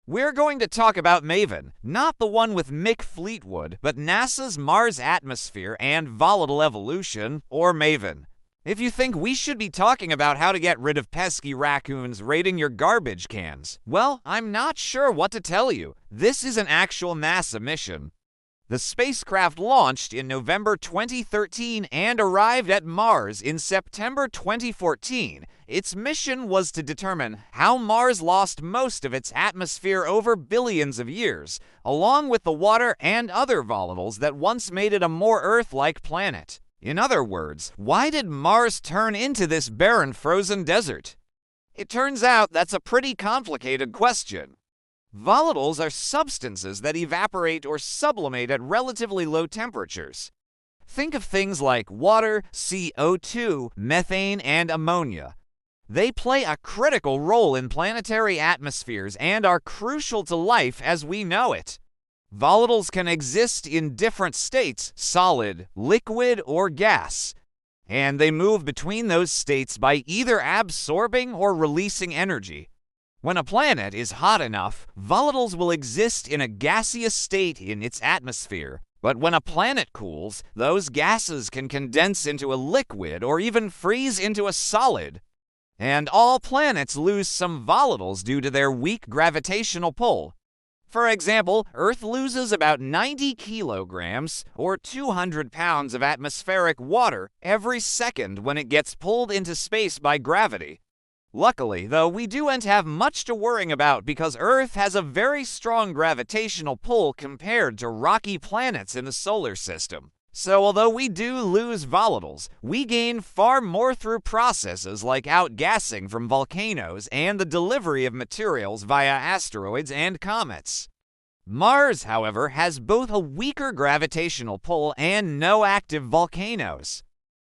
We're going to talk about MAVEN, not the one with Mick Fleetwood, but NASA's Mars Atmosphere and Volatile Evolution, or MAVEN. If you think we should be talking about how to get rid of pesky raccoons raiding your garbage cans, well, I'm not sure what to tell you. This is an actual NASA mission. The spacecraft launched in November 2013 and arrived at Mars in September 2014. Its mission was to determine how Mars lost most of its atmosphere over billions of years, along with the water and other volatiles that once made it a more Earth-like planet. In other words, why did Mars turn into this barren frozen desert? It turns out that's a pretty complicated question. Volatiles are substances that evaporate or sublimate at relatively low temperatures. Think of things like water, CO2, methane, and ammonia. They play a critical role in planetary atmospheres and are crucial to life as we know it. Volatiles can exist in different states, solid, liquid, or gas, and they move between those states by either absorbing or releasing energy. When a planet is hot enough, volatiles will exist in a gaseous state in its atmosphere. But when a planet cools, those gases can condense into a liquid or even freeze into a solid. And all planets lose some volatiles due to their weak gravitational pull. For example, Earth loses about 90 kilograms or 200 pounds of atmospheric water every second when it gets pulled into space by gravity. Luckily, though, we don't have much to worry about because Earth has a very strong gravitational pull compared to rocky planets in the solar system. So although we do lose volatiles, we gain far more through processes like outgassing from volcanoes and the delivery of materials via asteroids and comets. Mars, however, has both a weaker gravitational pull and no active volcanoes.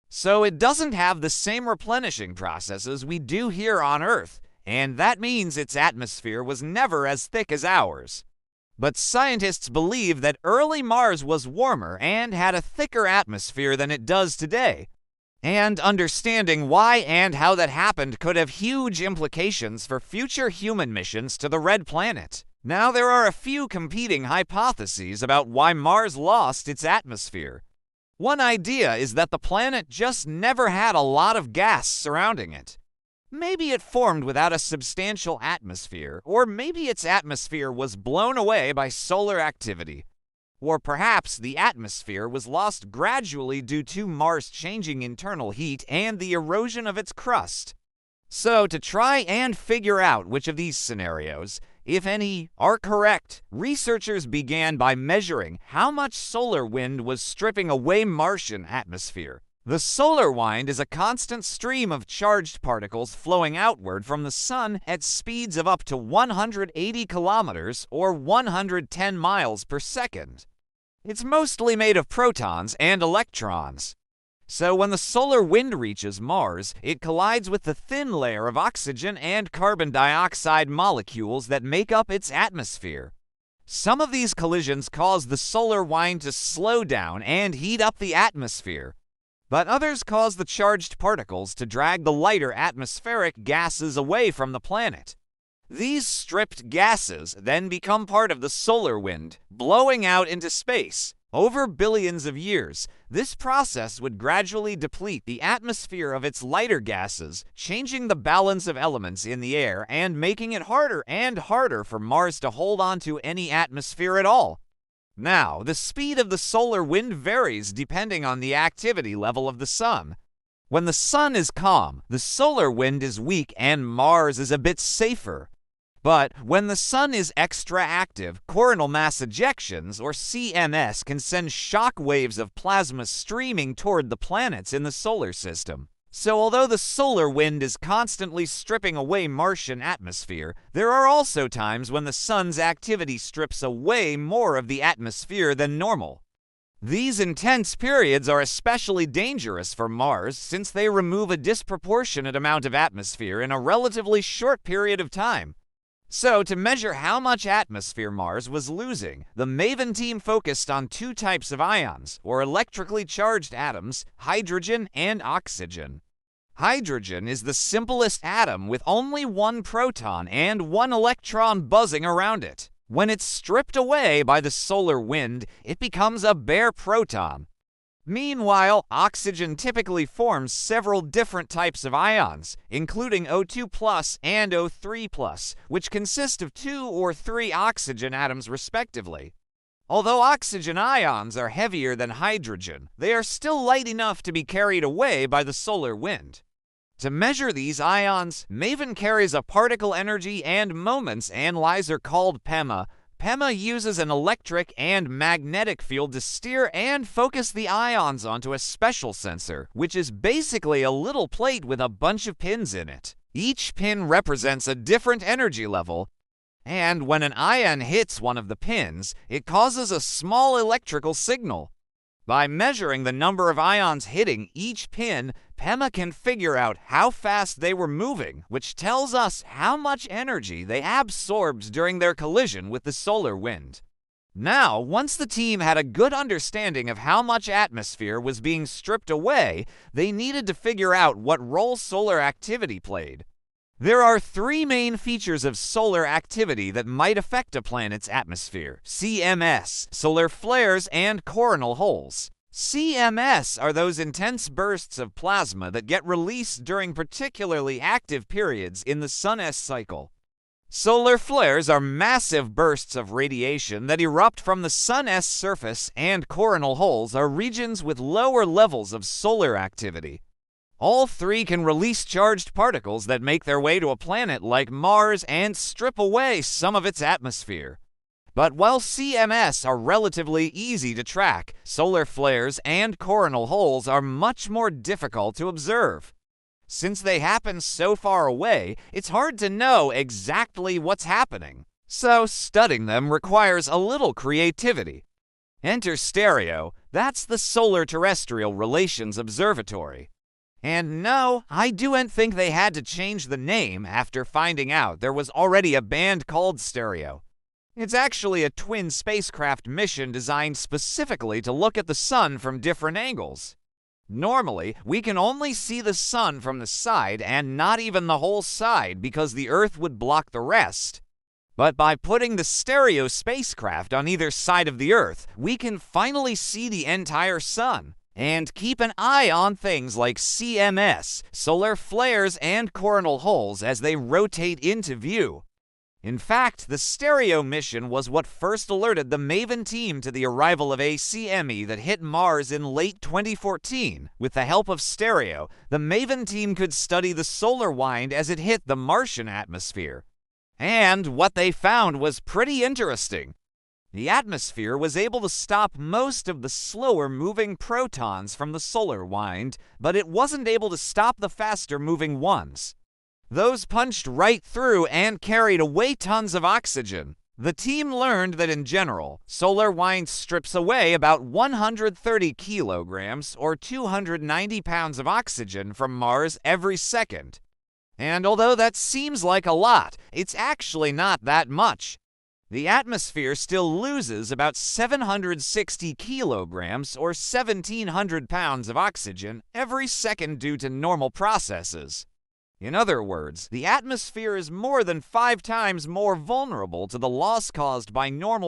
So it doesn't have the same replenishing processes we do here on Earth, and that means its atmosphere was never as thick as ours. But scientists believe that early Mars was warmer and had a thicker atmosphere than it does today. And understanding why and how that happened could have huge implications for future human missions to the Red Planet. Now there are a few competing hypotheses about why Mars lost its atmosphere. One idea is that the planet just never had a lot of gas surrounding it. Maybe it formed without a substantial atmosphere, or maybe its atmosphere was blown away by solar activity. Or perhaps the atmosphere was lost gradually due to Mars' changing internal heat and the erosion of its crust. So to try and figure out which of these scenarios, if any, are correct, researchers began by measuring how much solar wind was stripping away Martian atmosphere. The solar wind is a constant stream of charged particles flowing outward from the sun at speeds of up to 180 kilometers or 110 miles per second. It's mostly made of protons and electrons. So when the solar wind reaches Mars, it collides with the thin layer of oxygen and carbon dioxide molecules that make up its atmosphere. Some of these collisions cause the solar wind to slow down and heat up the atmosphere, but others cause the charged particles to drag the lighter atmospheric gases away from the planet. These stripped gases then become part of the solar wind, blowing out into space. Over billions of years, this process would gradually deplete the atmosphere of its lighter gases, changing the balance of elements in the air and making it harder and harder for Mars to hold on to any atmosphere at all. Now, the speed of the solar wind varies depending on the activity level of the sun. When the sun is calm, the solar wind is weak and Mars is a bit safer. But when the sun is extra active, coronal mass ejections, or CMS, can send shock waves of plasma streaming toward the planets in the solar system. So although the solar wind is constantly stripping away Martian atmosphere, there are also times when the sun's activity strips away more of the atmosphere than normal. These intense periods are especially dangerous for Mars since they remove a disproportionate amount of atmosphere in a relatively short period of time. So, to measure how much atmosphere Mars was losing, the MAVEN team focused on two types of ions, or electrically charged atoms, hydrogen and oxygen. Hydrogen is the simplest atom with only one proton and one electron buzzing around it. When it's stripped away by the solar wind, it becomes a bare proton. Meanwhile, oxygen typically forms several different types of ions, including O2+ and O3+, which consist of 2 or 3 oxygen atoms respectively. Although oxygen ions are heavier than hydrogen, they are still light enough to be carried away by the solar wind. To measure these ions, MAVEN carries a particle energy and moments analyzer called PEMA. PEMA uses an electric and magnetic field to steer and focus the ions onto a special sensor, which is basically a little plate with a bunch of pins in it. Each pin represents a different energy level, and when an ion hits one of the pins, it causes a small electrical signal. By measuring the number of ions hitting each pin, PEMA can figure out how fast they were moving, which tells us how much energy they absorbed during their collision with the solar wind. Now, once the team had a good understanding of how much atmosphere was being stripped away, they needed to figure out what role solar activity played. There are 3 main features of solar activity that might affect a planet's atmosphere: CMS, solar flares, and coronal holes. CMS are those intense bursts of plasma that get released during particularly active periods in the Sun's cycle. Solar flares are massive bursts of radiation that erupt from the Sun's surface, and coronal holes are regions with lower levels of solar activity. All 3 can release charged particles that make their way to a planet like Mars and strip away some of its atmosphere. But while CMS are relatively easy to track, solar flares and coronal holes are much more difficult to observe. Since they happen so far away, it's hard to know exactly what's happening. So studying them requires a little creativity. Enter STEREO, that's the Solar Terrestrial Relations Observatory. And no, I don't think they had to change the name after finding out there was already a band called STEREO. It's actually a twin spacecraft mission designed specifically to look at the sun from different angles. Normally, we can only see the sun from the side and not even the whole side because the Earth would block the rest. But by putting the STEREO spacecraft on either side of the Earth, we can finally see the entire sun. And keep an eye on things like CMS, solar flares, and coronal holes as they rotate into view. In fact, the STEREO mission was what first alerted the MAVEN team to the arrival of ACME that hit Mars in late 2014. With the help of STEREO, the MAVEN team could study the solar wind as it hit the Martian atmosphere. And what they found was pretty interesting. The atmosphere was able to stop most of the slower-moving protons from the solar wind, but it wasn't able to stop the faster-moving ones. Those punched right through and carried away tons of oxygen. The team learned that in general, solar wind strips away about 130 kilograms or 290 pounds of oxygen from Mars every second. And although that seems like a lot, it's actually not that much. The atmosphere still loses about 760 kilograms or 1,700 pounds of oxygen every second due to normal processes. In other words, the atmosphere is more than 5 times more vulnerable to the loss caused by normal